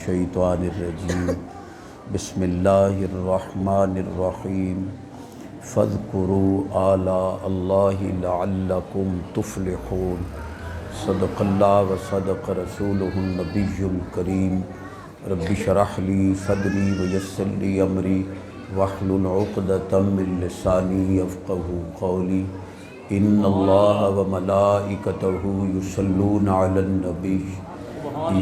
الشیطان الرجیم بسم اللہ الرحمن الرحیم فاذکروا آلاء اللہ لعلکم تفلحون صدق اللہ و صدق رسولہ النبی الکریم رب اشرح لی صدری ویسر لی امری واحلل عقدۃ من لسانی یفقہوا قولی ان اللہ و ملائکتہ یصلون علی النبی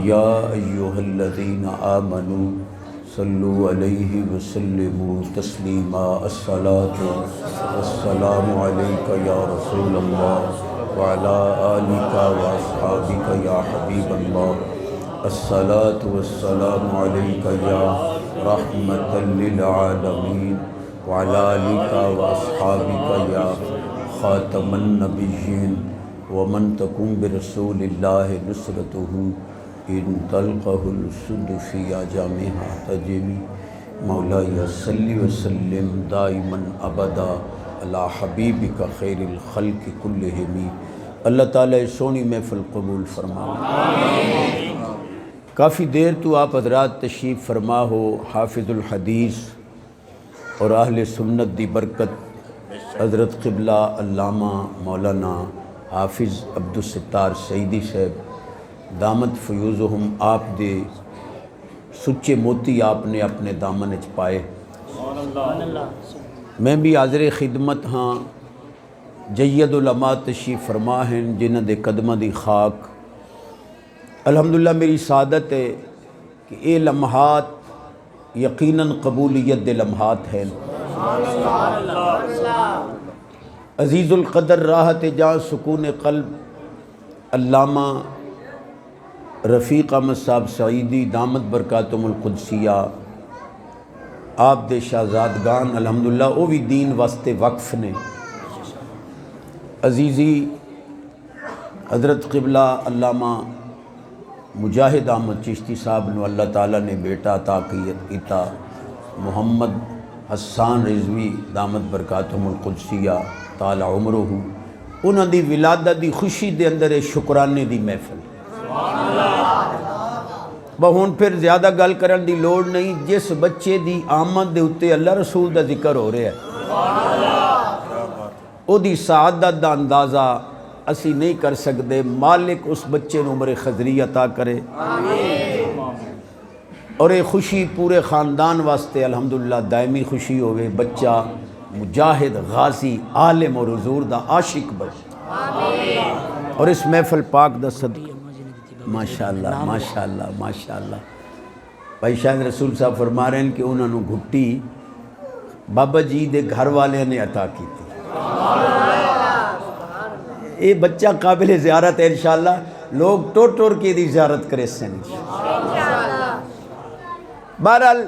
یا ایہا الذین آمنوا صلوا علیہ وسلموا تسلیما الصلاة والسلام علیک یا رسول اللہ وعلی آلک واصحابک یا حبیب اللہ الصلاة والسلام علیک یا رحمة للعالمین وعلی آلک واصحابک یا خاتم النبیین ومن تکن برسول اللہ نصرتہ ان تلقہ السد فی جامعہ تجمی مولائی صلی وسلم دائما ابدا علی حبیبک خیر الخلق کلہم۔ اللہ تعالیٰ سونی محفل قبول فرما۔ کافی دیر تو آپ حضرات تشریف فرما ہو، حافظ الحدیث اور اہل سنت دی برکت حضرت قبلہ علامہ مولانا حافظ عبدالستار سعیدی صاحب دامت فیوزہم آپ دے سچے موتی آپ نے اپنے دامن اچ پائے۔ میں بھی حاضر خدمت ہاں، جید علماء تشریف فرما ہیں جنہاں دے قدمہ دی خاک الحمدللہ میری سعادت ہے کہ اے لمحات یقیناً قبولیت دے لمحات ہیں۔ عزیز القدر راحت جاں سکون قلب علامہ رفیق احمد صاحب سعیدی دامت برکاتہم القدسیہ آپ دے شہزادگان الحمدللہ او بھی دین واسطے وقف نے۔ عزیزی حضرت قبلہ علامہ مجاہد احمد چشتی صاحب نو اللہ تعالیٰ نے بیٹا عطا کیتا محمد حسان رضوی دامت برکاتہم القدسیہ تعالی عمرہ، انہاں دی ولادت دی خوشی دے اندر شکرانے دی محفل۔ ہن پھر زیادہ گل کرن دی لوڑ نہیں، جس بچے دی آمد دے اتے اللہ رسول دا ذکر ہو رہا ہے او دی سعادت دا اندازہ اسی نہیں کر سکتے۔ مالک اس بچے نو عمر خضری عطا کرے اور یہ خوشی پورے خاندان واسطے الحمدللہ دائمی خوشی ہوئے، بچہ مجاہد غازی عالم اور حضور دا عاشق بچے اور اس محفل پاک دا صدقہ ماشاءاللہ ماشاءاللہ ماشاءاللہ۔ بھائی شاہد رسول صاحب فرما رہے ہیں کہ انہوں نے گھٹی بابا جی دے گھر والے نے عطا کی تھی۔ یہ بچہ قابل زیارت ہے انشاءاللہ، لوگ ٹور ٹور کے دی زیارت کرے سن۔ بہرحال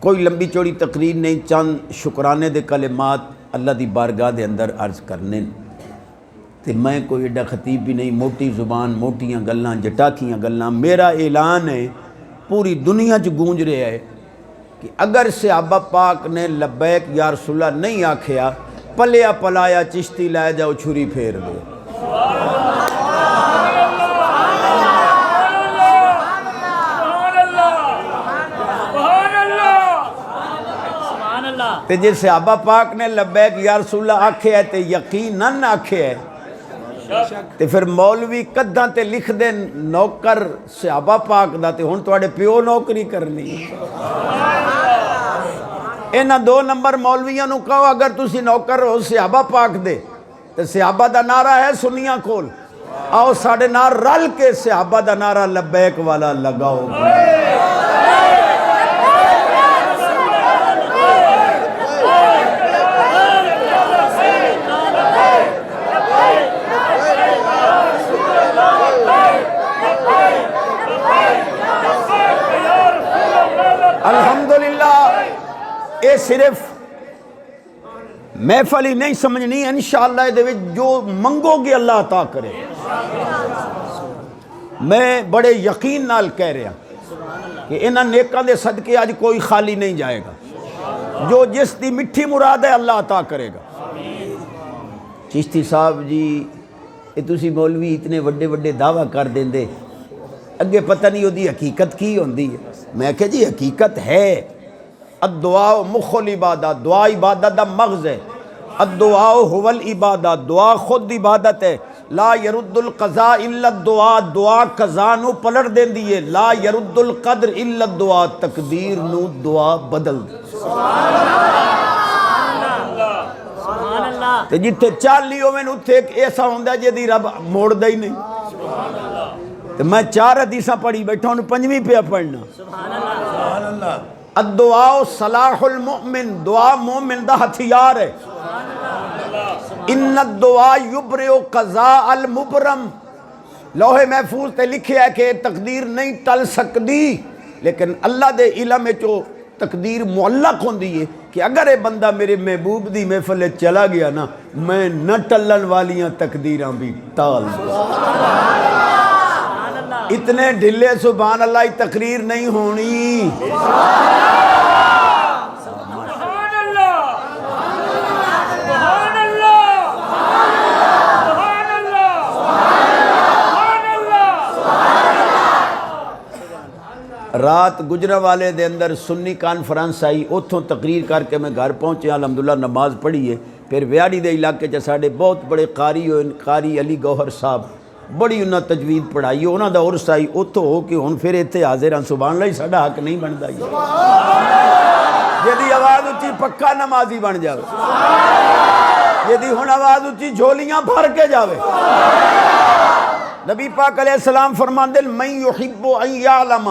کوئی لمبی چوڑی تقریر نہیں، چند شکرانے دے کلمات اللہ دی بارگاہ دے اندر عرض کرنے تے میں کوئی ایڈا خطیب بھی نہیں، موٹی زبان موٹیاں گلاں جٹاکیاں گلاں۔ میرا اعلان ہے پوری دنیا چ گونج رہا ہے کہ اگر صحابہ پاک نے لبیک یا رسول اللہ نہیں آکھیا، پلیا پلایا چشتی لائے جاؤ چھری پھیر دو۔ تے جے صحابہ پاک نے لبیک یا رسول اللہ آکھے ہے تے یقیناً آکھے ہے تے پھر مولوی کدھاں تے لکھ دے نوکر صحابہ پاک دا تے ہن تواڈے پیو نوکری کرنی۔ انہاں دو نمبر مولویاں نو کہو اگر تسی نوکر ہو صحابہ پاک دے تے صحابہ دا نعرہ ہے سنیاں کھول، آؤ ساڑے نار رل کے صحابہ دا نعرہ لبیک والا لگاؤ۔ الحمدللہ اے صرف محفل ہی نہیں سمجھنی، انشاءاللہ دے وچ جو منگو گے اللہ عطا کرے۔ میں بڑے یقین نال کہہ رہا کہ انہاں نیکاں دے صدقے آج کوئی خالی نہیں جائے گا، جو جس دی مٹھی مراد ہے اللہ عطا کرے گا۔ چشتی صاحب جی یہ تسی مولوی اتنے وڈے وڈے دعویٰ کر دیں دے اگے پتہ نہیں ہوتی حقیقت کی ہوندی ہے. میں کہ جی حقیقت ہے. الدعاء مخ العبادت، دعا عبادت دا مغز ہے. الدعاء هو العبادت، دعا خود عبادت ہے. لا يرد القضاء الا الدعاء، دعا قضا نو پلٹ دیندی ہے. لا يرد القدر الا الدعاء، تقدیر نو دعا بدل دی. تے جتھے چالی ہوویں اتھے ایک ایسا ہوندا جدی رب موڑدا ہی نہیں. تے میں 4 حدیثاں پڑھی بیٹھا ہوں، 5ویں پہ پڑھنا. سبحان اللہ. الدعاء صلاح المؤمن، دعا مومن دا ہتھیار ہے. ان الدعاء یبرئ قضاء المبرم، لوح محفوظ تے لکھیا ہے کہ تقدیر نہیں ٹل سکدی، لیکن اللہ دے علم وچ تقدیر معلق ہوندی ہے کہ اگر یہ بندہ میرے محبوب دی محفل چلا گیا نا، میں نہ ٹلن والیاں تقدیراں بھی ٹال دوں. اتنے ڈھلے سبحان اللہ تقریر نہیں ہونی. رات گجرانوالے دے اندر سنی کانفرنس آئی، اتھوں تقریر کر کے میں گھر پہنچے، الحمدللہ نماز پڑھی ہے. پھر ویاڑی دے علاقے چ ساڈے بہت بڑے قاری ہوئے، قاری علی گوہر صاحب، بڑی انہاں تجوید پڑھائی، انہاں دا عرس آئی، اتھوں ہو کے ہن پھر اتنے حاضر ہاں. سبحان اللہ، ساڈا حق نہیں بندا جدی آواز اچھی پکا نمازی بن جاوے، جدی ہن آواز اچھی جھولیاں بھر کے جاوے. نبی پاک علیہ السلام فرماندے من یحب ان یعلم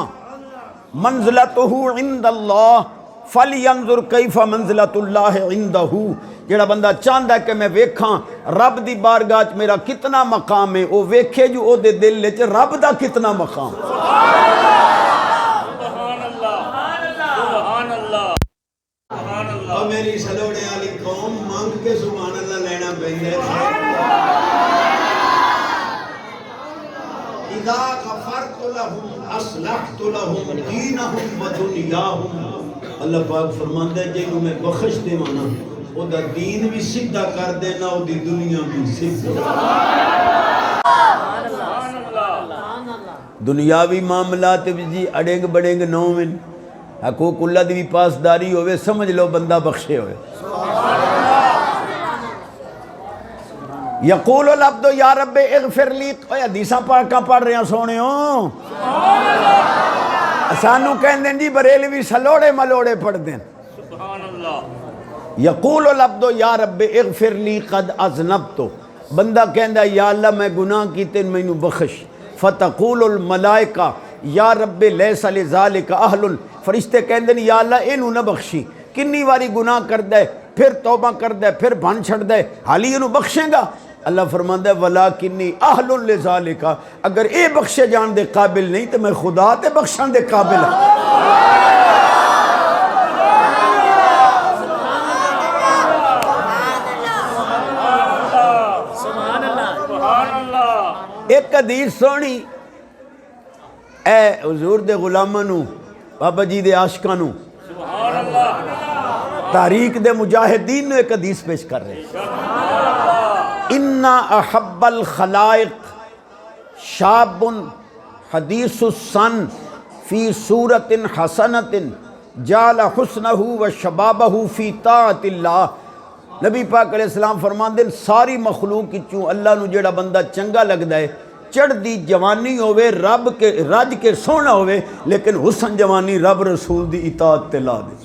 منزلتہ عند اللہ فلینظر کیف منزلت اللہ عندہ. جڑا بندہ چاہتا ہے کہ میں ویکھاں رب دی بارگاہ چ میرا کتنا مقام ہے، وہ ویکھے جو او دے دل وچ رب دا کتنا مقام. سبحان اللہ سبحان اللہ سبحان اللہ. او میری سلوڑے والی قوم مانگ کے سبحان اللہ لینا پیندا ہے. اذا غفرت لهم اصلحت لهم دینهم ودنیاهم. اللہ پاک فرماندا ہے جنوں میں بخش دیواں نا، او دا دین بھی سیدھا کر دینا، او دی دنیا بھی سیدھا. دنیاوی معاملات جی اڑنگ بڑنگ نو من حقوق اللہ دی بھی پاسداری ہوئے، سمجھ لو بندہ بخشے ہوئے. یقول العبد یا رب اغفر لی. اے حدیثاں پاکاں پڑھ رہے ہیں سونے ہوں، سانو کہن دیں جی بریلوی سلوڑے ملوڑے پڑھ دیں. یقول العبد یا رب اغفر لی قد اذنبت، بندہ کہندا یا اللہ میں گناہ کیتے مینوں بخش. فتقول الملائکہ یا رب لیس لذالک اہل، فرشتے کہندے یا اللہ اینوں نہ بخشی. کنی واری گناہ کردا ہے، پھر توبہ کردا ہے، پھر بھن چھڑدا ہے، حالی اینوں بخشیں گا؟ اللہ فرماندا ہے ولاکنی اہل لذالک، اگر اے بخشے جان دے قابل نہیں تو میں خدا تے بخشن دے قابل ہوں. ایک حدیث سونی اے حضور دے غلاماں نو، بابا جی دے عاشقاں نو، تاریخ دے مجاہدین نو ایک حدیث پیش کر رہے ہیں. ان احب الخلائق شاب حدیث السن فی صورت حسنت جعل حسنہ و شبابہ فی طاعت اللہ. نبی پاک علیہ السلام فرماندے ساری مخلوق چوں اللہ نو جڑا بندہ چنگا لگدا ہے، چڑھدی جوانی ہوئے رب کے رج کے سونا ہوئے، لیکن حسن جوانی رب رسول دی اطاعت تے لا دے.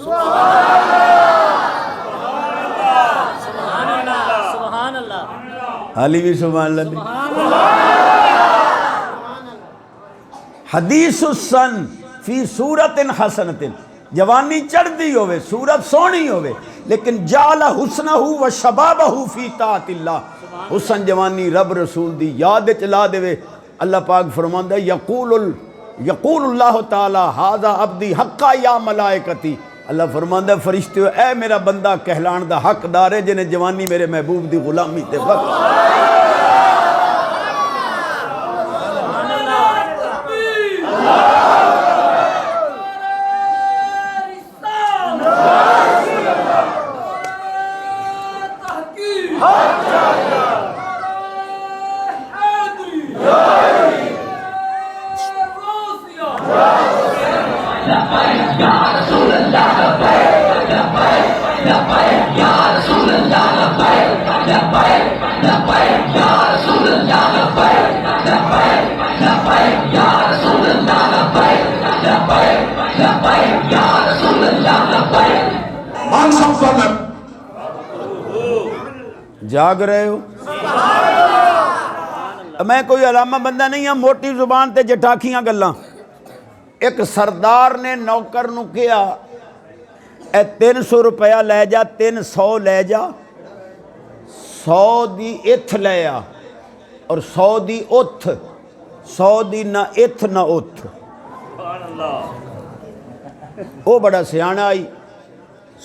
حالی بھی سبحان اللہ. حدیث السن فی صورت حسنت، جوانی چڑھ دی ہوئے، صورت سونی ہوئے، لیکن جعل حسنہ و شبابہ فی طاعت اللہ، حسن جوانی رب رسول دی یاد چلا دے. اللہ پاک فرماندا ہے یقول اللہ تعالی ھذا عبدی حقا یا ملائکتی. اللہ فرماندا ہے فرشتے اے میرا بندہ کہلان دا حقدار ہے جنہیں جوانی میرے محبوب دی غلامی تے وقت. جاگ رہے ہو؟ میں کوئی علامہ بندہ نہیں ہوں، موٹی زبان تے جٹاکیاں گلاں۔ ایک سردار نے نوکر نو کیا اے 300 روپیہ لے جا، 300 لے جا، 100 دی اتھ لے آ اور 100 دی اتھ، 100 دی نہ اتھ نہ اتھ۔ وہ بڑا سیاںا آئی،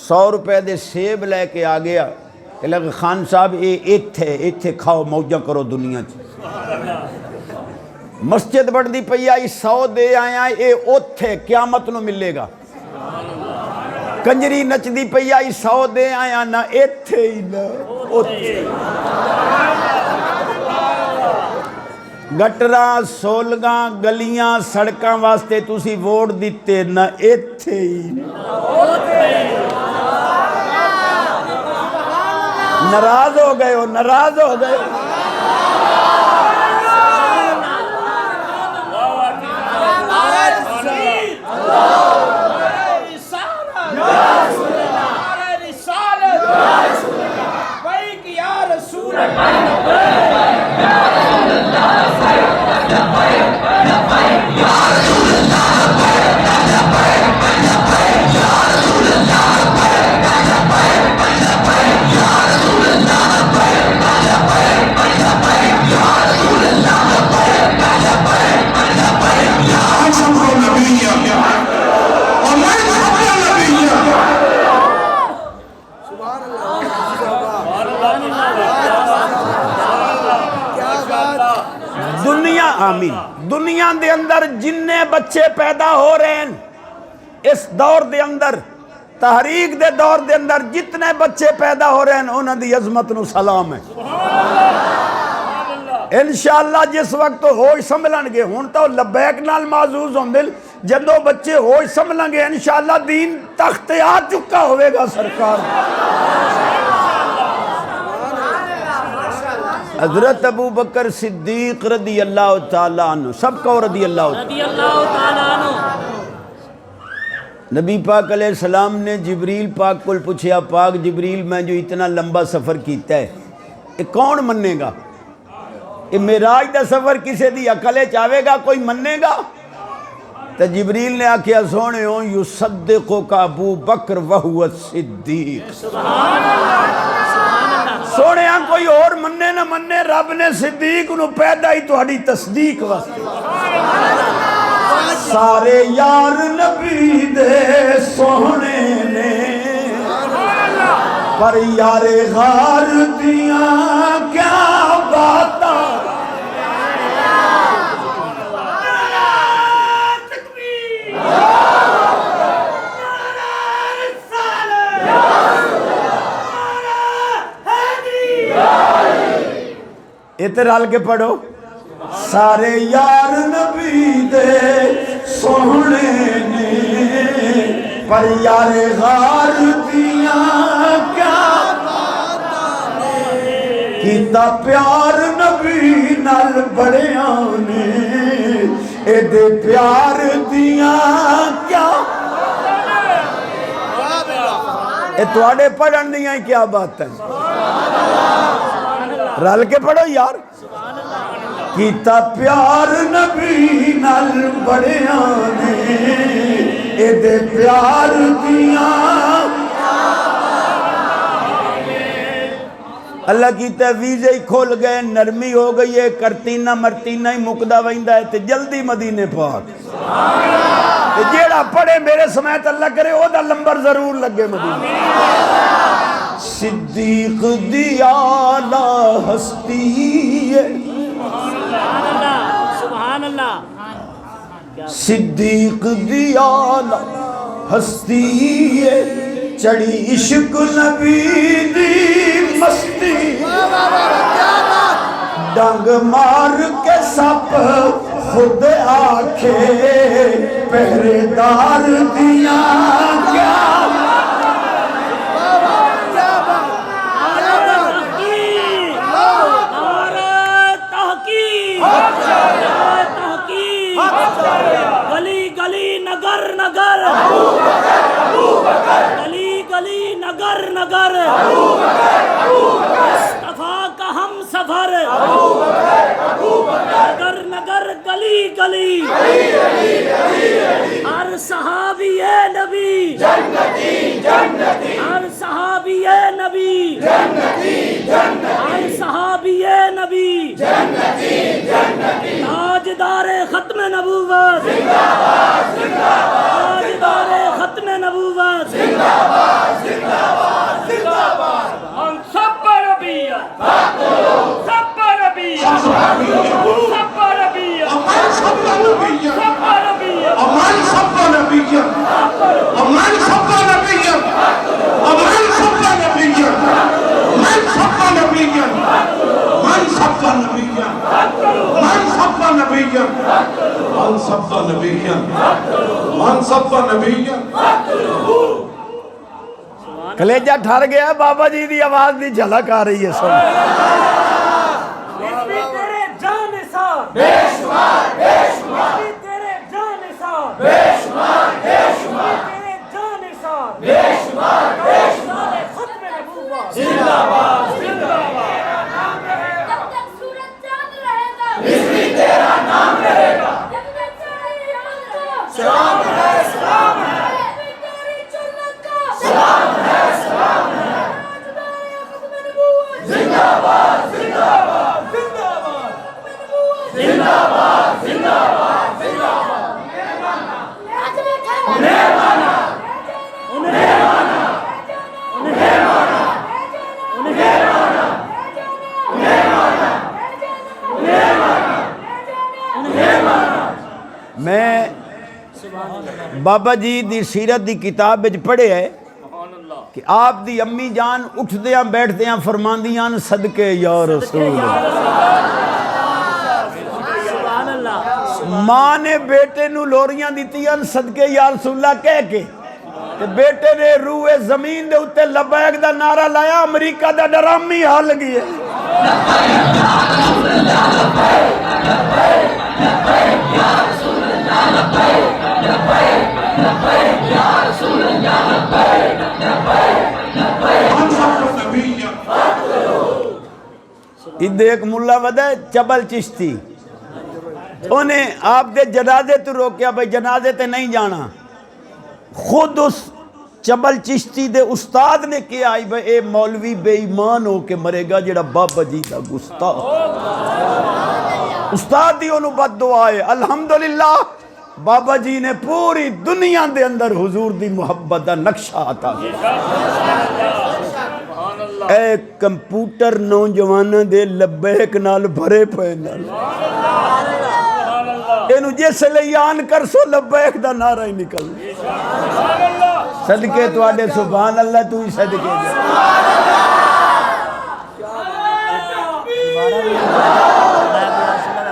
100 روپے دے سیب لے کے آ گیا کہ لگا خان صاحب اے ایتھے کھاؤ موجہ کرو دنیا چ۔ مسجد بڑھدی پئی آئی، 100 دے آیا اے اوتھے قیامت نو ملے گا۔ کنجری نچدی پئی آئی، 100 دے آیا نہ ایتھے ہی نہ اوتھے۔ گٹراں سولگاں گلیاں سڑکاں واسطے تسی ووٹ دیتے نہ ایتھے ہی ناراض ہو گئے ہو، ناراض ہو گئے ہو۔ آمین۔ دنیا دے اندر جننے بچے پیدا ہو رہے ہیں اس دور دے اندر، تحریک دے دور دے اندر جتنے بچے پیدا ہو رہے ہیں انہاں دی عظمت نو سلام ہے۔ انشاءاللہ جس وقت ہوش سنبھلن گے، ہن تو لبیک نال معزوز ہوں دل، جدوں بچے ہوش سنبھلن گے انشاءاللہ دین تخت آ چکا ہوئے گا سرکار۔ حضرت ابو بکر صدیق رضی اللہ تعالیٰ عنہ، سب کو رضی اللہ تعالیٰ عنہ۔ نبی پاک علیہ السلام نے جبریل پاک کو پوچھا، پاک جبریل میں جو اتنا لمبا سفر کیتا ہے یہ کون مننے گا؟ یہ معراج دا سفر کسے دی عقل چاہے گا، کوئی مننے گا؟ تو جبریل نے آکھیا سونے ہوں یصدقو کا ابو بکر وہو الصدیق۔ سونے ہاں کوئی اور مننے نہ مننے، رب نے صدیق نو پیدا ہی تہاڈی تصدیق واسطے۔ سارے یار نبی دے سونے نے پر یار غار دیاں کیا باتاں۔ اتر رل کے پڑھو، سارے یار نبی دے سونے نے پر یار غار دیاں کیا کیتا پیار نبی نال بڑیاں نے، اے دے پیار دیاں کیا، اے تواڈے پڑھن دیاں کیا بات ہے؟ رل کے پڑھو یار۔ کیتا پیار نبی نال بڑیاں نے، اے دے پیار دیاں۔ اللہ کیتا ویزے ہی کھول گئے، نرمی ہو گئی ہے، کرتینہ مرتینہ ہی مقدہ ویندہ ہے تے جلدی مدینے پاک۔ جیڑا پڑھے میرے سمیت اللہ کرے او دا لمبر ضرور لگے مدینے۔ صدیق دی اعلیٰ ہستی ہے، سبحان اللہ، صدیق دی اعلیٰ ہستی ہے، چڑھی عشق نبی دی مستی، ڈنگ مار کے سپ خود آکھے پہرے دار دیا کیا گلی گلی نگر نگر گلی گلی نگر نگر مصطفیٰ کا ہم سفر نگر نگر گلی گلی ہر صحابی نبی ہر صحابی نبی ہر صحابی نبی تاجدار ختم نبوت تاجدار ختم نبوت ہم سب نبی سب نبی سب نبی امان سب نبی امان سب نبی امان سب نبی من سب نبی من سب نبی من سب نبی من سب نبی من سب نبی کلیجہ ٹھر گیا بابا جی دی آواز دی جھلک آ رہی ہے سن تیرے جان نثار بے شمار بے شمار تیرے جان نثار بے شمار بے شمار تیرے جان نثار بے شمار بے شمار ختم نبوت زندہ باد زندہ باد جب تک سورج چاند رہے گا بسمی تیرا نام رہے گا جب تک چاند رہے سلام ہے سلام ہے تیری جنت کا سلام ہے سلام ہے ختم نبوت زندہ باد زندہ باد زندہ باد زندہ باد زندہ باد زندہ باد انہیں مانا انہیں مانا انہیں مانا انہیں مانا انہیں مانا انہیں مانا انہیں مانا میں بابا جی دی سیرت دی کتاب وچ پڑھیا ہے کہ آپ دی امی جان اٹھدیاں بیٹھدیاں فرماندیاں صدقے یا رسول سبحان اللہ ماں نے بیٹے نو لوریاں دیتیاں صدقے یا رسول اللہ کہہ کے تے بیٹے نے روح زمین دے اتے لبیک دا نعرہ لایا امریکہ دا ڈرامی حال لگی ہے من سب نبی ادھے ایک ملا ودا ہے چبل چشتی انہیں آپ دے جنازے تو روکیا بھئی جنازے تے نہیں جانا خود اس چبل چشتی دے استاد نے کیا آئی بھئی اے مولوی بے ایمان ہو کے مرے گا جڑا بابا جی دا گستاخ استاد دی انہوں بد دعا ہے الحمدللہ بابا جی نے پوری دنیا دے اندر حضور دی محبت دا نقشہ عطا کیا اے کمپیوٹر نوجوانوں دے لبیک نال بھرے پے نال اینو جس لئی آن کر سو لبیک دا نعرہ ہی نکل صدقے تو آدھے سبحان اللہ تو ہی صدقے جا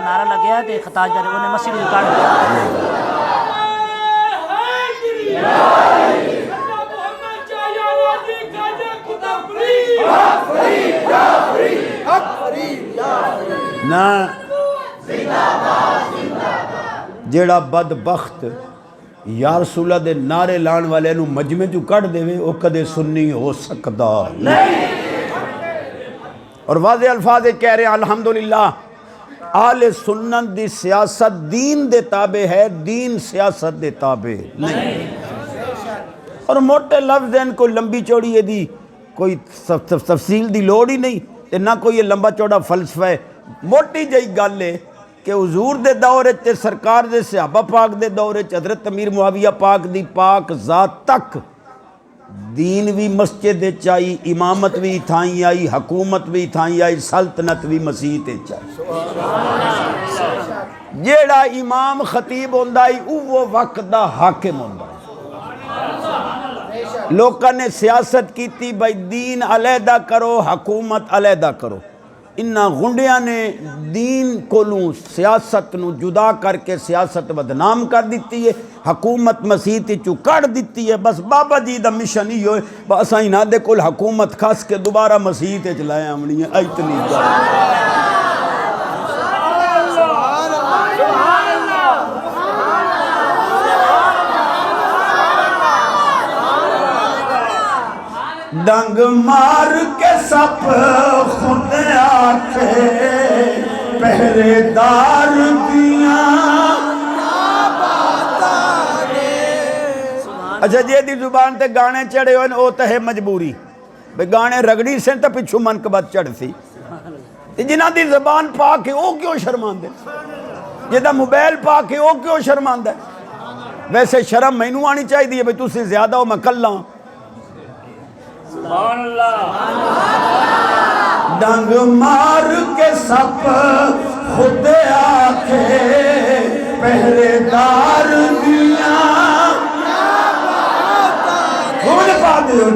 نعرہ لگیا تے خطا جا رہے انہیں مسیح کاٹ دیا نا جیڑا بدبخت یا رسول اللہ دے نعرے لان والے نو مجمع جو کٹ دے وے او کدے سنی ہو سکدا نہیں اور واضح الفاظ کہہ رہے ہیں الحمدللہ آل سنت دی سیاست دین دے تابع ہے دین سیاست دے تابع نہیں اور موٹے لفظ ہیں کوئی لمبی چوڑی ہے دی کوئی تفصیل دی لوڑ ہی نہیں تے نہ کوئی یہ لمبا چوڑا فلسفہ ہے موٹی جئی گل ہے کہ حضور دے دور تے سرکار دے صحابہ پاک دے دور حضرت امیر معاویہ پاک دی پاک ذات تک دین بھی مسجد چائی امامت بھی تھائیں آئی حکومت بھی تھائیں آئی سلطنت بھی مسیح تے چائی جیڑا امام خطیب ہوندہ ہی وہ وقت دا حاکم ہوندہ ہے لوگوں نے سیاست کی تھی بھائی دین علیحدہ کرو حکومت علیحدہ کرو انہاں گنڈیاں نے دین کولوں سیاست نو جدا کر کے سیاست بدنام کر دیتی ہے، حکومت مسیح چو کڑ دیتی ہے۔ بس بابا جی دا مشن ہی ہوئے بس انہاں دے کول حکومت کھس کے دوبارہ مسیح تے چلائے آمنی ہے اتنی گل۔ ڈنگ مار کے سپ خود آکھے پہرے دار دیاں۔ اچھا جی دی زبان تے گانے چڑھے ہوئے او تے ہے مجبوری بھئی گانے رگڑی سے تے پچھو منقبت چڑھ سی جنہاں دی زبان پاک ہے او کیوں شرماندے، جدہ موبائل پاک ہے او کیوں شرماندے۔ ویسے شرم میں نو آنی چاہی دی ہے بھئی تو سے زیادہ ہو میں کلہ ہوں۔ سبحان اللہ۔ ڈنگ مار کے سپ خود آکھے پہرے دار دیاں۔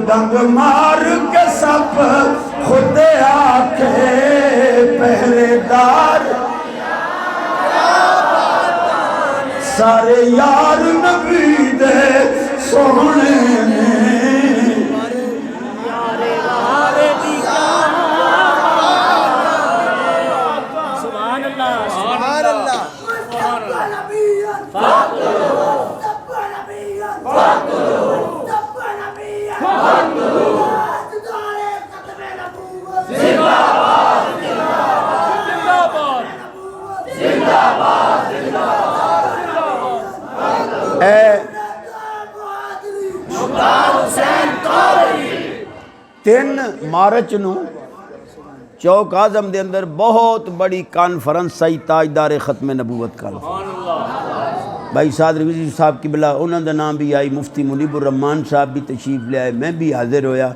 ڈنگ مار کے سپ خود آکھے پہرے دار سارے یار نبی دے سونے نے تین مارچ نو چوک اعظم دے اندر بہت بڑی کانفرنس آئی تاجدار ختم نبوت کا بھائی سعد رضوی صاحب کی بلا انہوں دا نام بھی آئی، مفتی منیب الرحمان صاحب بھی تشریف لے آئے، میں بھی حاضر ہویا،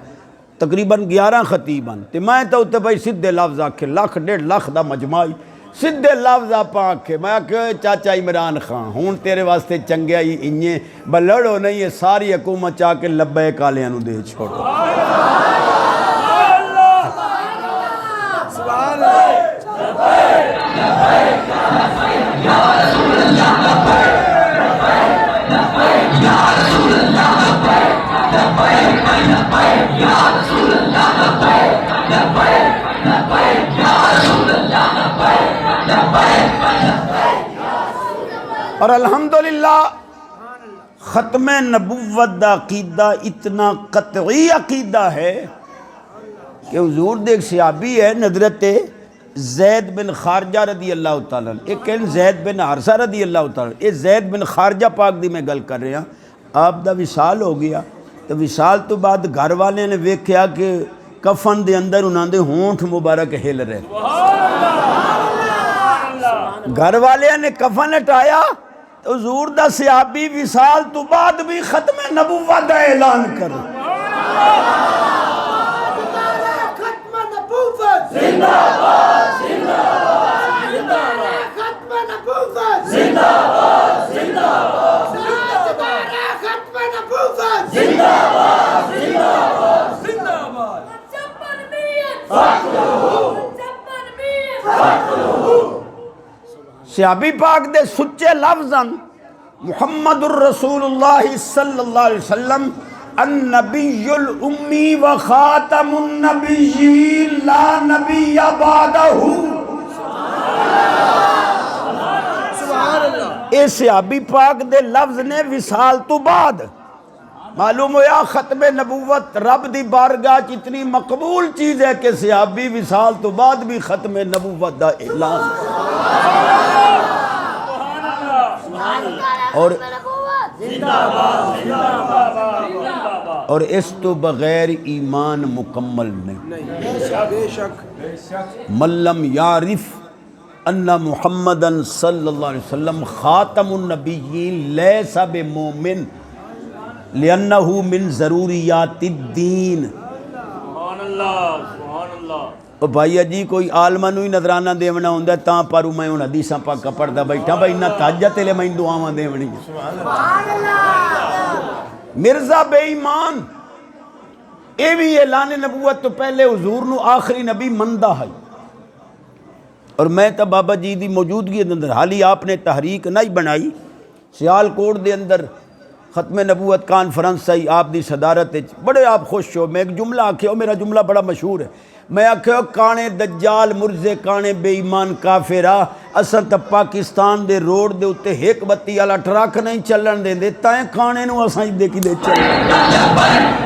تقریباً 11 خطیباں تے میں تو تے بھائی سدھے لفظ آکھے 1.5 دا مجمعی سدھے لفظ آپ آکھے میں کہ چاچا عمران خان ہون تیرے واسطے چنگیا ہی انہیں بلڑو نہیں ہے ساری حکومت چاہ کے لبے کالیاں نو دے چھوڑو۔ اور الحمدللہ ختم نبوت دا عقیدہ اتنا قطعی عقیدہ ہے کہ حضور دیکھ صحابی ہے حضرت زید بن خارجہ رضی اللہ تعالیٰ ایک کہن زید بن حارثہ رضی اللہ تعالیٰ یہ زید بن خارجہ پاک دی میں گل کر رہے ہیں آپ دا وصال ہو گیا تو وصال تو بعد گھر والے نے ویکھیا کہ کفن دے اندر انہاں دے ہونٹ مبارک ہل رہے، گھر والے نے کفن ہٹایا تو حضور دا صحابی وصال تو بعد بھی ختم نبوت دا اعلان کرو۔ ختم نبوت زندہ باد زندہ باد زندہ باد ختم نبوت زندہ باد زندہ باد ختم نبوت زندہ باد زندہ باد زندہ باد صحابی پاک دے سچے لفظاً محمد الرسول اللہ صلی اللہ علیہ وسلم النبی الامی و خاتم النبیین لا نبی بعدہ۔ اے صحابی پاک دے لفظ نے وصال تو بعد معلوم ہویا ختم نبوت رب دی بارگاہ اتنی مقبول چیز ہے کہ صحابی وصال تو بعد بھی ختم نبوت دا اعلان اور اور اس تو بغیر ایمان مکمل نہیں۔ من لم یعرف ان محمدن صلی اللہ علیہ وسلم خاتم النبیین لیس بمومن لأنہ من ضروریات الدین۔ سبحان اللہ سبحان اللہ۔ او بھائی جی کوئی عالمہ نو ہی نظرانہ دیونا ہوندہ ہے تاں پارو میں ان حدیثاں پاکا پڑھدا بیٹھا بھائی نہ تحجت لے میں دعاواں دیونی مرزا بے ایمان اے بھی اعلان نبوت تو پہلے حضور نو آخری نبی مندہ ہے اور میں تو بابا جی دی موجودگی دے اندر حالی آپ نے تحریک نہیں بنائی سیالکوٹ دے اندر ختم نبوت کانفرنس آئی آپ دی صدارت بڑے آپ خوش ہو میں ایک جملہ آکھے ہو میرا جملہ بڑا مشہور ہے میں آکھے ہو کانے دجال مرزے کانے بے ایمان کافرہ اصل تا پاکستان دے روڈ دے اتے ایک بتی والا ٹرک نہیں چلن دے دے تائیں کانے نو اساں دے کی دے چلن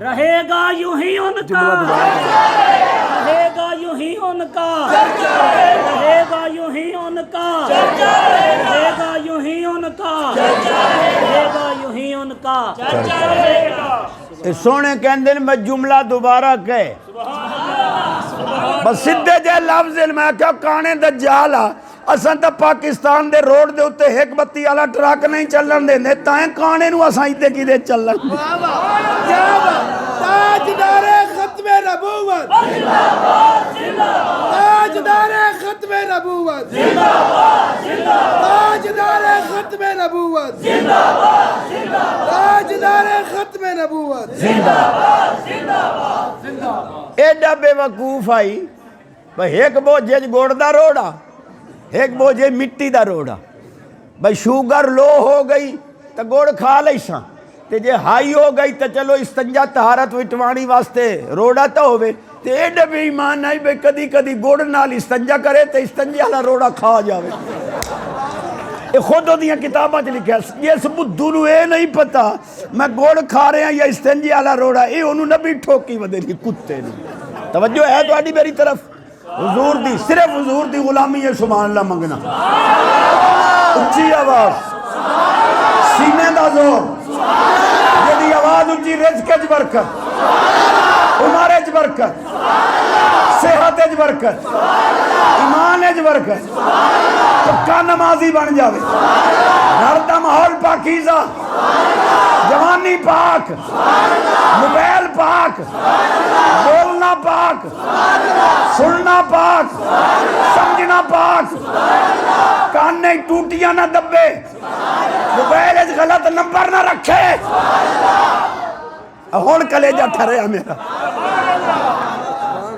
رہے گا یوں ہی ان کا رہے گا یوں ہی ان کا رہے گا یوں ہی ان کا رہے گا یوں ہی ان کا رہے گا یوں ہی ان کا سونے کہندے میں جملہ دوبارہ کہے بس سدھے جے لفظ میں کیا کانے دجال اساں تا پاکستان دے روڈ دے اتے ایک بتی والا ٹرک نہیں چلن دے تائیں کانے نو اساں تے کی دے چلن تاجدار ختم نبوت تاجدار ختم نبوت تاجدار ختم نبوت تاجدار ختم نبوت ایڈا بے وقوف آئی بھئی ایک بوجھے گوڑ دا روڑا ایک بوجھے مٹی دا روڑا بھئی شوگر لو ہو گئی تا گوڑ کھا لیساں تے جے ہائی ہو گئی تا چلو استنجا طہارت وٹوانی واسطے روڑا تا ہوئے تے ایڈا بے ایمان نہیں بھئی کدی کدی گوڑ نال استنجا کرے تے استنجا والا روڑا کھا جاوے یہ خود ہوتی ہیں کتاباں چ لکھا یہ بدھو نو اے نہیں پتا میں گوڑ کھا رہے ہیں یا استنجے والا روڑا اے انہوں نبی ٹھوکی ودے نہیں کتے نہیں توجہ ہے تو آڈی میری طرف حضور دی صرف حضور دی غلامی ہے سبحان اللہ منگنا اچھی آواز سینے دا زور یہ آواز اچھی رزق اچ برکت عمر اچ برکت صحت اچ برکت ایمان اچ برکت پکا نمازی بن جاوے گھر دا ماحول پاکیزہ جوانی پاک موبائل پاک بولنا پاک سننا پاک سمجھنا پاک کان نہیں ٹوٹیاں نہ دبے موبائل اچ غلط نمبر نہ رکھے ہون کلیجہ ٹھریا میرا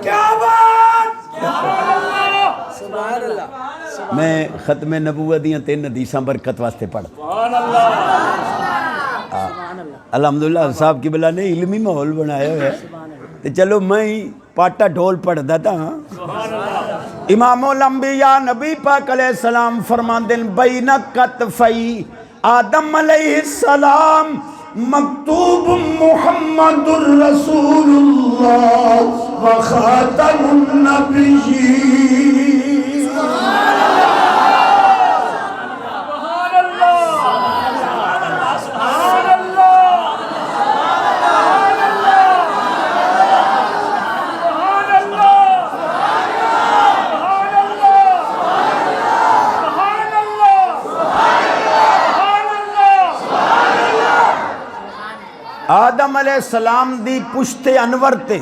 کیا بات سبحان اللہ میں ختم نبوت دیاں 3 حدیثاں برکت واسطے پڑھ الحمدللہ صاحب کی بلا نے علمی ماحول بنایا ہے تو چلو میں پاٹا ڈھول پڑھتا تھا امام الانبیاء نبی پاک علیہ السلام فرماندن بین کتفی آدم علیہ السلام مکتوب محمد الرسول اللہ و خاتم النبیین آدم علیہ السلام دی پشت انور تے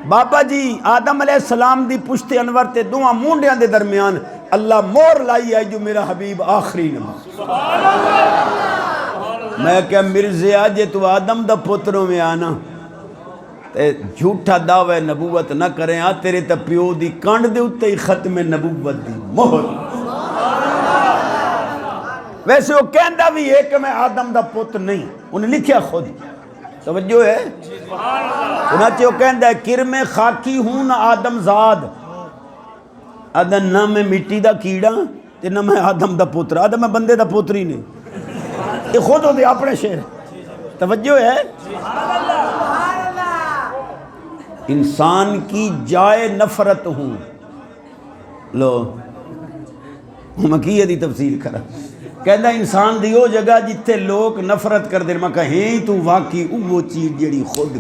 بابا جی آدم علیہ السلام دی پشت انور تے دعا مونڈیاں دے درمیان اللہ مور لائی ہے جو میرا حبیب آخری نماز میں کہا مرزے آجے تو آدم دا پتروں میں آنا تے جھوٹا دعوی نبوت نہ کریں آ تیرے تا پیو دی کانڈ دے اتے ہی ختم نبوت دی مہر ویسے وہ کہندہ بھی ہے کہ میں آدم دا پتر نہیں انہیں لکھیا خود توجہ ہے انہاں وہ کہندہ ہے کرم خاکی ہوں نہ آدم زاد آدم نہ میں مٹی دا کیڑا تے نہ میں آدم دا پتر آدم میں بندے دا پتر ہی نہیں یہ خود ہوتے اپنے شعر توجہ ہے؟ انسان کی جائے نفرت ہوں. لو میں کی دی تفصیل کرا کہندا انسان دی او جگہ جتھے لوگ نفرت کر دے. میں کہیں تو واقعی وہ چیز جڑی خود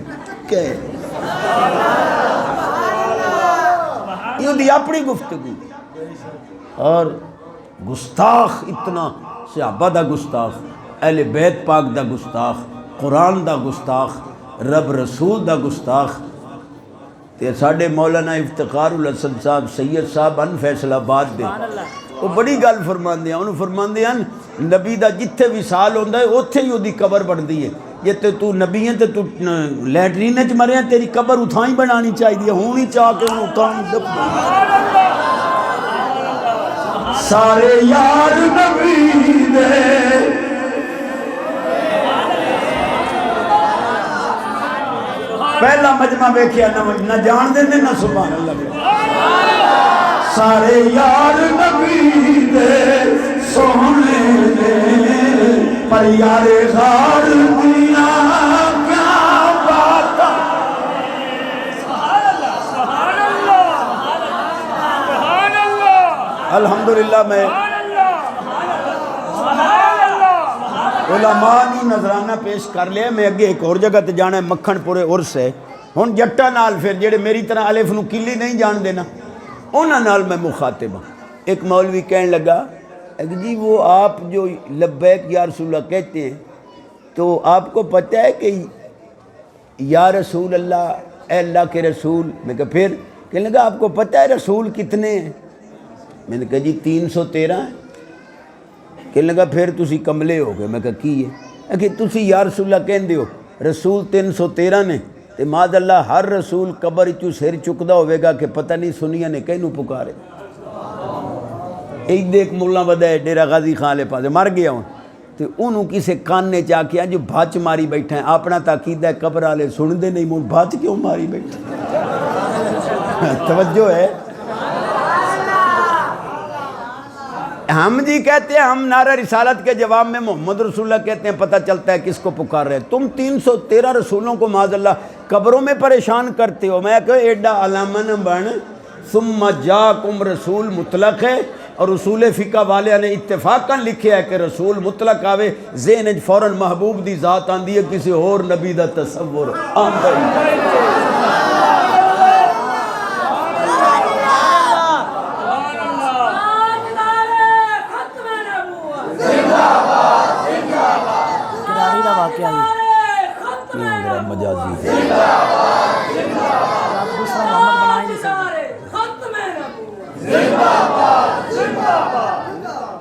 کہے یہ دی اپنی گفتگو. اور گستاخ اتنا صحابہ دا گستاخ، اہل بیت پاک دا گستاخ، قرآن دا گستاخ، رب رسول دا گستاخ. تے ساڈے مولانا افتخار الحسن صاحب سید صاحب ان فیصل آباد دے وہ بڑی گل فرماندے ہیں. انہوں فرماندے ہیں نبی دا جتھے وصال ہوندا ہے اوتھے ہی اودی قبر بنتی ہے. جے تے تو نبی ہے تے تو لیٹرین وچ مریا تیری قبر اتھاں ہی بنانی چاہیے. ہون ہی چاہ کے انہوں اتھاں ہی دب سارے یار نبی دے پہلا مجمع ویکھیا نہ جان دے نہ سبحان اللہ. سارے یار نبی دے سونے دے پر یار غار دیا کیا بات. الحمدللہ میں علماء نو نظرانہ پیش کر لیا. میں اگے ایک اور جگہ تے جانا ہے مکھن پورے عرس ہے. ہن جٹا نال پھر جڑے میری طرح الف نو کلی نہیں جان دینا انہاں نال میں مخاطب ہوں. ایک مولوی کہنے لگا جی وہ آپ جو لبیک یا رسول اللہ کہتے ہیں تو آپ کو پتہ ہے کہ یا رسول اللہ اے اللہ کے رسول. میں کہا پھر کہنے لگا آپ کو پتہ ہے رسول کتنے ہیں؟ میں نے کہا جی 313 ہیں. کہنے لگا پھر تسی کملے ہو گئے. میں کہا کی ہے کہ تسی یا رسول اللہ کہندے ہو رسول 313 نے تے ماذ اللہ ہر رسول قبر چو سر چکدا ہوئے گا کہ پتہ نہیں سنیا نے کہنوں پکارے. ایک دیکھ مولا ودا ہے ڈیرہ غازی خان لے پاسے مر گیا ہوں تو انہوں کسے کاننے چاہ کیا جو بھاچ ماری بیٹھا ہے. اپنا تاقید ہے قبر والے سن دے نہیں مول بھاچ کیوں ماری بیٹھا. توجہ ہے؟ ہم جی کہتے ہیں ہم نعرہ رسالت کے جواب میں محمد رسول اللہ کہتے ہیں پتہ چلتا ہے کس کو پکار رہے. تم 313 رسولوں کو معاذ اللہ قبروں میں پریشان کرتے ہو. میں کہو ایڈا علامہ نہ بن. ثم جاکم رسول مطلق ہے اور اصول فقہ والے نے اتفاقاً لکھے ہے کہ رسول مطلق آوے ذہن وچ فوراً محبوب دی ذات آندی ہے کسی اور نبی دا تصور آندا ہی. مجازی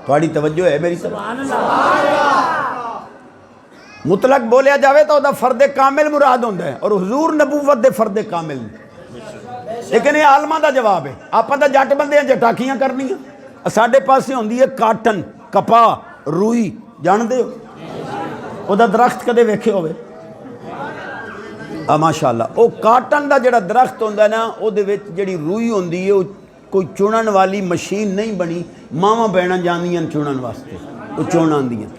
تھوڑی توجہ ہے میری طرف. مطلق بولیا جاوے تو دا فرد کامل مراد ہوندہ ہے اور حضور نبوت دے فرد کامل. لیکن یہ عالمہ دا جواب ہے. آپ دا جٹ بندے ہیں جٹاکیاں کرنی ہیں. ساڑھے پاس سے ہوندی ہے کاٹن کپا روئی جان دے ہو او دا درخت کدے ویکھے ہوئے ماشاءاللہ. او کاٹن دا جڑا درخت ہوندہ ہے نا او دے وچ جڑی روئی ہوندی ہے کوئی چنن والی مشین نہیں بنی. ماما بہنا جاندیاں چنن واسطے وہ چون آندیاں.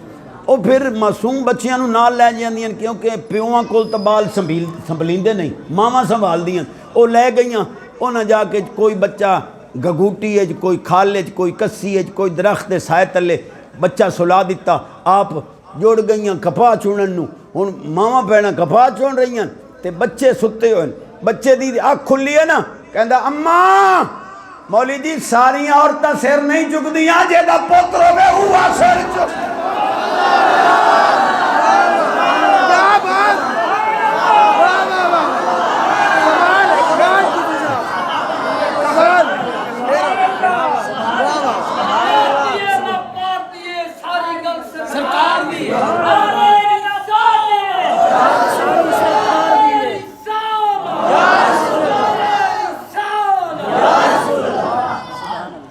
او پھر معصوم بچیاں نو نال لے جاندیاں کیونکہ پیواں کول تو بال سنبھلیندے نہیں ماما سنبھال دیاں. او لے گئیاں او نہ جا کے کوئی بچہ گگوٹی ہے کوئی کھال ہے کوئی کسی ہے کوئی درخت ہے سائے تلے بچہ سلا دیتا. آپ جوڑ گئیاں کپا چونن نو. ہن ماما بہنا کپا چون رہی ہیں تے بچے ستے ہوئے. بچے دی آنکھ کھلی ہے نا کہندا اماں مولی جی ساری عورتاں سر نہیں چکدیاں جے دا پتر ہوے ہوا سر چک.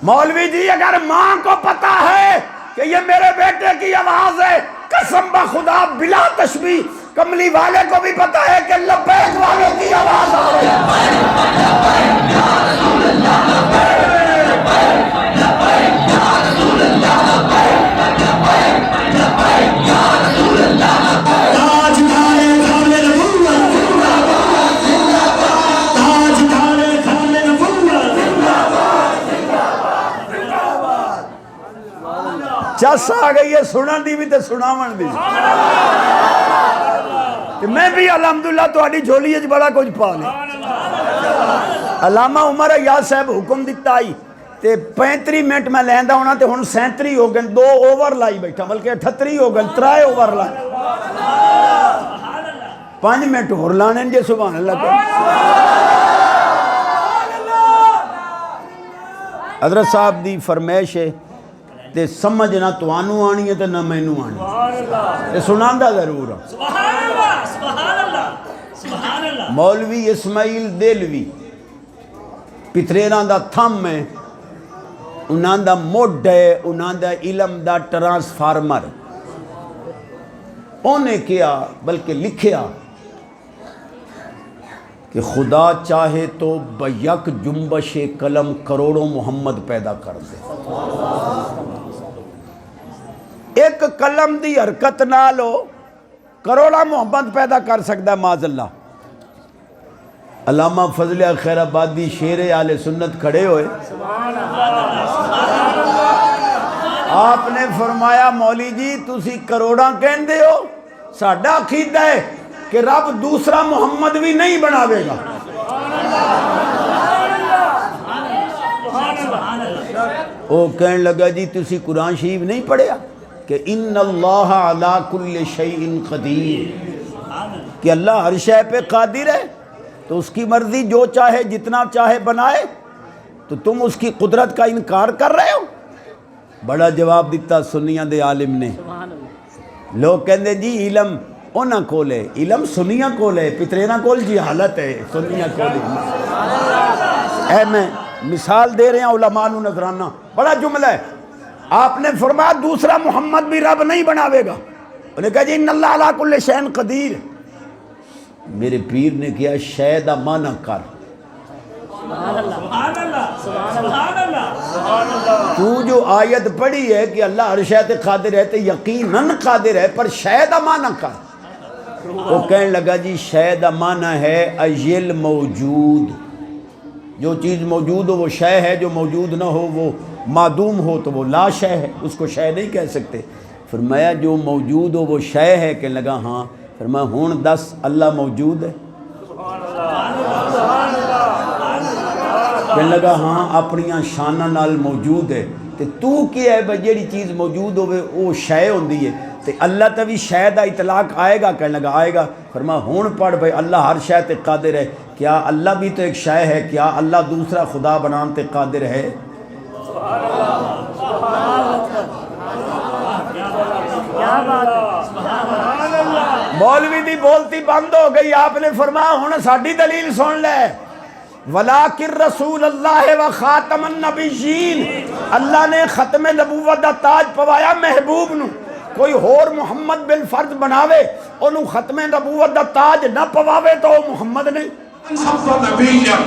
مولوی جی اگر ماں کو پتا ہے کہ یہ میرے بیٹے کی آواز ہے قسم بخدا بلا تشبیہ کملی والے کو بھی پتا ہے کہ لبیک والے کی آواز آ رہی ہے. چس آ گئی ہے سنن دی بھی تے سناون دی تے میں بھی الحمدللہ تہاڈی جھولی وچ بڑا کچھ پا لیا علامہ عمر ایاز صاحب حکم دیتا آئی تے 35 منٹ میں لیندا ہونا تے ہن 37 ہو گئے 2 اوور لائی بیٹھا بلکہ 38 ہو گئے 3 اوور لائے 5 منٹ ہور لانے جے سبحان اللہ حضرت صاحب دی فرمائش ہے تے سمجھ نہ توانوں آنی ہے تے نہ مینوں آنی تے سناندا ضرور ہوں سبحان اللہ سبحان اللہ سبحان اللہ مولوی اسماعیل دلوی پتریراں دا تھم ہے انہاں دا مڈ ہے انہاں دا علم دا ٹرانسفارمر انہیں کیا بلکہ لکھیا کہ خدا چاہے تو بیک جنبش قلم کروڑوں محمد پیدا کر دے ایک قلم دی حرکت نہ لو کروڑا محمد پیدا کر سکتا ہے معاذ اللہ علامہ فضل خیر آبادی شیر اہل سنت کھڑے ہوئے آپ نے فرمایا مولی جی تسی کروڑاں کہندے ہو ساڈا عقیدہ ہے کہ رب دوسرا محمد بھی نہیں بناوے گا وہ کہنے لگا جی تسی قرآن شریف نہیں پڑھیا کہ ان اللہ علی کل شیء قدیر کہ اللہ ہر شے پہ قادر ہے تو اس کی مرضی جو چاہے جتنا چاہے بنائے تو تم اس کی قدرت کا انکار کر رہے ہو بڑا جواب دیتا سنیاں دے عالم نے لوگ کہندے جی علم اونا کول ہے علم سنیاں کول ہے پترینا کول جہالت ہے سنیاں کول ہے اے میں مثال دے رہے ہیں علماء نو نظرانہ بڑا جملہ ہے آپ نے فرمایا دوسرا محمد بھی رب نہیں بناوے گا انہیں کہا جی ان اللہ علی کل شیء قدیر میرے پیر نے کیا شے دا معنی کر تو جو آیت پڑھی ہے کہ اللہ ہر شے تے قادر ہے تے یقیناً قادر ہے پر شے دا معنی کر وہ کہنے لگا جی شے دا معنی ہے ایل موجود جو چیز موجود ہو وہ شے ہے جو موجود نہ ہو وہ معدوم ہو تو وہ لا شے ہے اس کو شے نہیں کہہ سکتے فرمایا جو موجود ہو وہ شے ہے کہ لگا ہاں فرمایا ہون دس اللہ موجود ہے کہ لگا ہاں اپنیاں شانہ نال موجود ہے تے تو کیا ہے بھئی جیڑی چیز موجود ہوئے وہ شے ہوندی ہے تے اللہ تے بھی شے دا اطلاق آئے گا کہ لگا آئے گا فرمایا ہون پڑھ بھئی اللہ ہر شے تے قادر ہے کیا اللہ بھی تو ایک شے ہے کیا اللہ دوسرا خدا بنان تے قادر ہے مولوی دی بولتی بند ہو گئی آپ نے فرمایا ہن ساڈی دلیل سن لے ولیکن رسول اللہ و خاتم النبیین اللہ نے ختم نبوت دا تاج پوایا محبوب نو کوئی ہور محمد بالفرض بناوے انہوں ختم نبوت دا تاج نہ پواوے تو محمد نہیں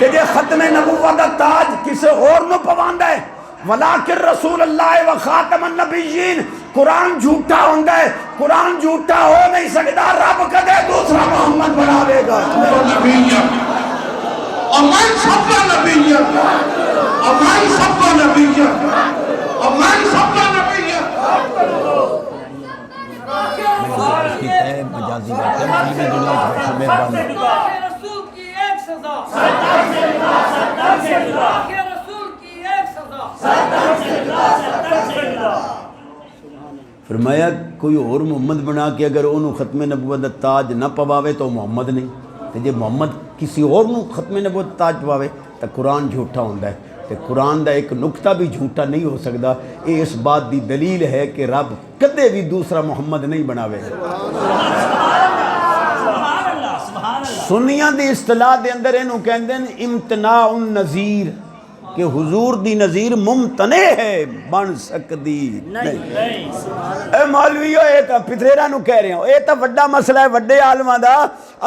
کہ جے ختم نبوت دا تاج کسے اور نو پواندہ ہے ولیکن رسول اللہ و خاتم النبیین قرآن جھوٹا ہوندہ ہے قرآن جھوٹا ہو نہیں سکتا رب کدے دوسرا محمد بناوے گا ومن سب نبیہ ومن سب نبیہ ومن سب نبیہ مجازی بات ہے مولوی دنیا کی مہربانی رسول کی ایک سزا سردار سے رسول کی ایک سزا فرمایا کوئی اور محمد بنا کے اگر انہوں ختم نبوت دا تاج نہ پواوے تو محمد نہیں تے جے محمد کسی اور نو ختم نبوت تاج پواوے تو قرآن جھوٹا ہوندہ ہے تے قرآن دا ایک نقطہ بھی جھوٹا نہیں ہو سکتا یہ اس بات دی دلیل ہے کہ رب کدے بھی دوسرا محمد نہیں بناوے سنیاں دی اصطلاح دے اندر انہوں کہندے ہیں امتناع النظیر کہ حضور دی نظیر ممتنع ہے بن سکتی نہیں اے مولویو اے تا پتریرہ نو کہہ رہے ہوں اے تا وڈا مسئلہ ہے وڈے عالمہ دا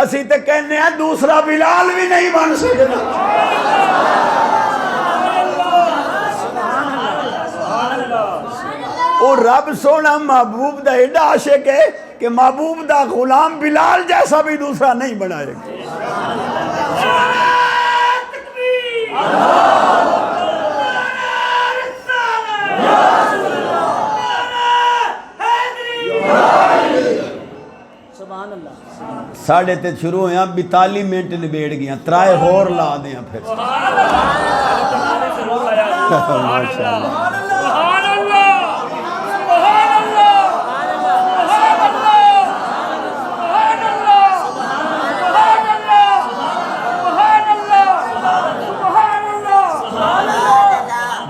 اسی تے کہنے ہیں دوسرا بلال بھی نہیں بن سکتا اور رب سونا محبوب دا ایڈا عاشق ہے کہ محبوب دا غلام بلال جیسا بھی دوسرا نہیں بنائے گا ساڑھے تے شروع ہویا 42 منٹ نبیڑ گیا ترائے ہور لا دیاں پھر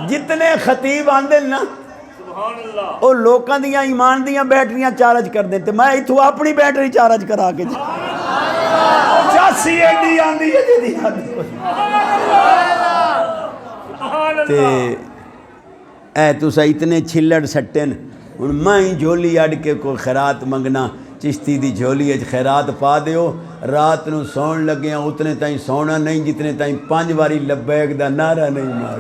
جتنے خطیب آندے نا وہ لوکاں دیاں ایمان دیاں بیٹریاں چارج کر دیتے میں اتھو اپنی بیٹری چارج کرا کے چاسی ایڈی آندی ہے جی تے اے تُسا اتنے چھلڑ سٹن ان میں جھولی اڑ کے کوئی خیرات منگنا چشتی دی جھولی اچ خیرات پا دیو رات نو سون لگے ہیں اتنے تائیں سونا نہیں جتنے تائیں 5 واری لبیک دا نعرہ نہیں مار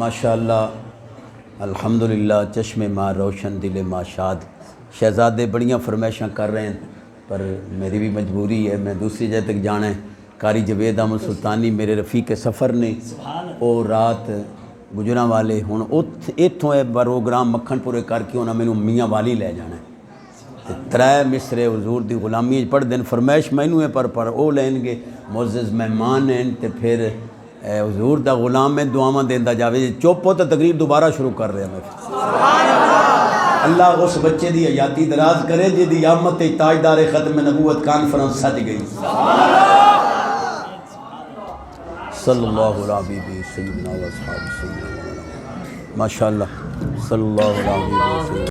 ماشاءاللہ الحمدللہ چشم ماں روشن دل ماں شاد شہزادے بڑیاں فرمائشاں کر رہے ہیں پر میری بھی مجبوری ہے میں دوسری جگہ تک جانا ہے قاری جوید احمد سلطانی میرے رفیق سفر نے اور رات گجراں والے ہن اتھوں اے پروگرام مکھن پورے کر کے انہاں مینوں میاں والی لے جانا ہے ترائے مصرے حضور دی غلامی پڑھ دین فرمائش مینوں ہے پر او لین گے معزز مہمان ہیں تے پھر حضور دا غلام میں دعاواں دیندا جاوے چپ ہو تو تقریر دوبارہ شروع کر رہے ہیں میں اللہ اس بچے دی حیاتی دراز کرے جی دی آمد تاجدار ختم نبوت کانفرنس سج گئی صلی اللہ علیہ سیدنا و اصحاب سیدنا ماشاءاللہ صلی اللہ علیہ وسلم